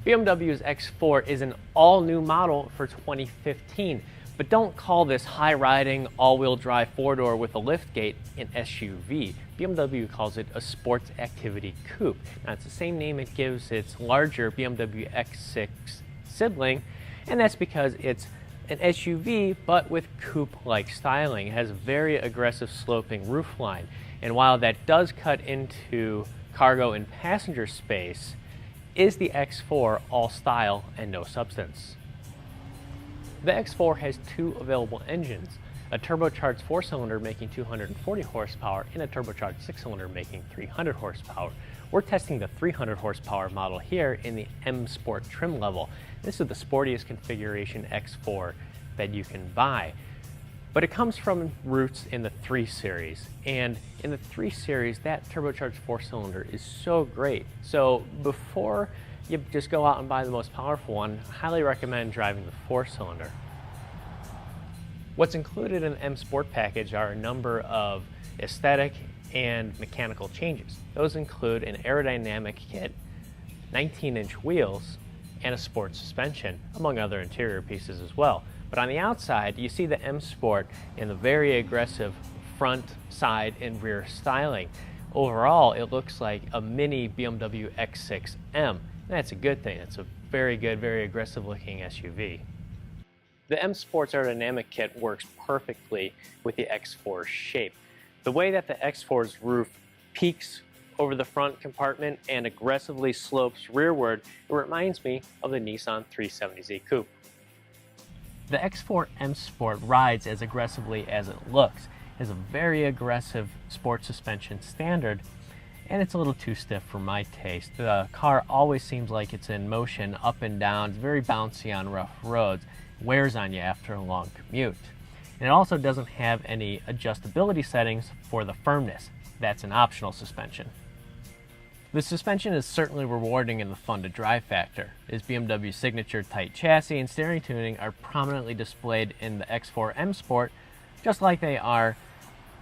BMW's X4 is an all-new model for 2015, but don't call this high-riding, all-wheel drive four-door with a liftgate an SUV. BMW calls it a sports activity coupe. Now, it's the same name it gives its larger BMW X6 sibling, and that's because it's an SUV, but with coupe-like styling. It has a very aggressive sloping roofline, and while that does cut into cargo and passenger space, is the X4 all style and no substance? The X4 has two available engines, a turbocharged 4-cylinder making 240 horsepower and a turbocharged 6-cylinder making 300 horsepower. We're testing the 300 horsepower model here in the M Sport trim level. This is the sportiest configuration X4 that you can buy. But it comes from roots in the 3 Series, and in the 3 Series, that turbocharged 4-cylinder is so great. So before you just go out and buy the most powerful one, I highly recommend driving the 4-cylinder. What's included in the M Sport package are a number of aesthetic and mechanical changes. Those include an aerodynamic kit, 19-inch wheels, and a sport suspension, among other interior pieces as well. But on the outside, you see the M Sport in the very aggressive front, side, and rear styling. Overall, it looks like a mini BMW X6M. And that's a good thing. It's a very good, very aggressive looking SUV. The M Sport's aerodynamic kit works perfectly with the X4's shape. The way that the X4's roof peaks over the front compartment and aggressively slopes rearward, it reminds me of the Nissan 370Z Coupe. The X4 M Sport rides as aggressively as it looks. It has a very aggressive sport suspension standard, and it's a little too stiff for my taste. The car always seems like it's in motion up and down. It's very bouncy on rough roads. It wears on you after a long commute. And it also doesn't have any adjustability settings for the firmness. That's an optional suspension. The suspension is certainly rewarding in the fun to drive factor, as BMW's signature tight chassis and steering tuning are prominently displayed in the X4 M Sport, just like they are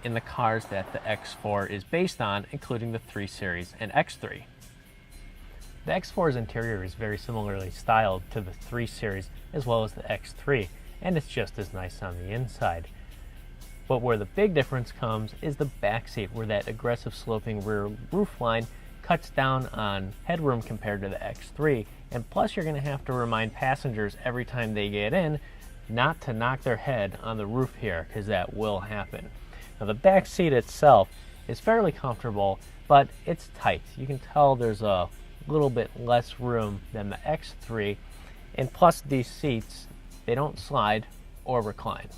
in the cars that the X4 is based on, including the 3 Series and X3. The X4's interior is very similarly styled to the 3 Series as well as the X3, and it's just as nice on the inside. But where the big difference comes is the back seat, where that aggressive sloping rear roofline cuts down on headroom compared to the X3, and plus you're going to have to remind passengers every time they get in not to knock their head on the roof here, because that will happen. Now, the back seat itself is fairly comfortable, but it's tight. You can tell there's a little bit less room than the X3, and plus these seats, they don't slide or recline.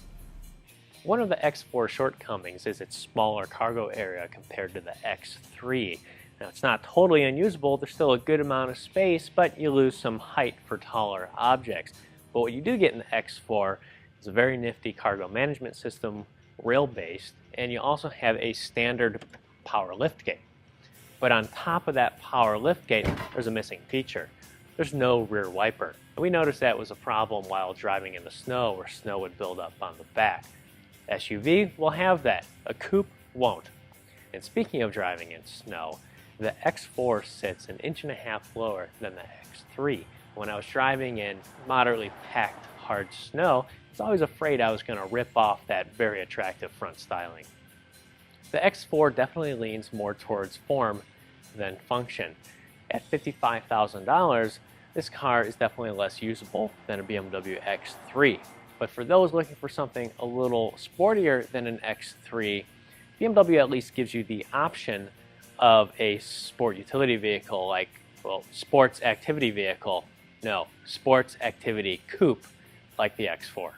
One of the X4 shortcomings is its smaller cargo area compared to the X3. Now, it's not totally unusable. There's still a good amount of space, but you lose some height for taller objects. But what you do get in the X4 is a very nifty cargo management system, rail-based, and you also have a standard power liftgate. But on top of that power liftgate, there's a missing feature. There's no rear wiper. And we noticed that was a problem while driving in the snow, where snow would build up on the back. SUV will have that. A coupe won't. And speaking of driving in snow, the X4 sits 1.5 inches lower than the X3. When I was driving in moderately packed hard snow, I was always afraid I was going to rip off that very attractive front styling. The X4 definitely leans more towards form than function. At $55,000, this car is definitely less usable than a BMW X3. But for those looking for something a little sportier than an X3, BMW at least gives you the option of a sport utility vehicle, like, well, sports activity vehicle. No, sports activity coupe like the X4.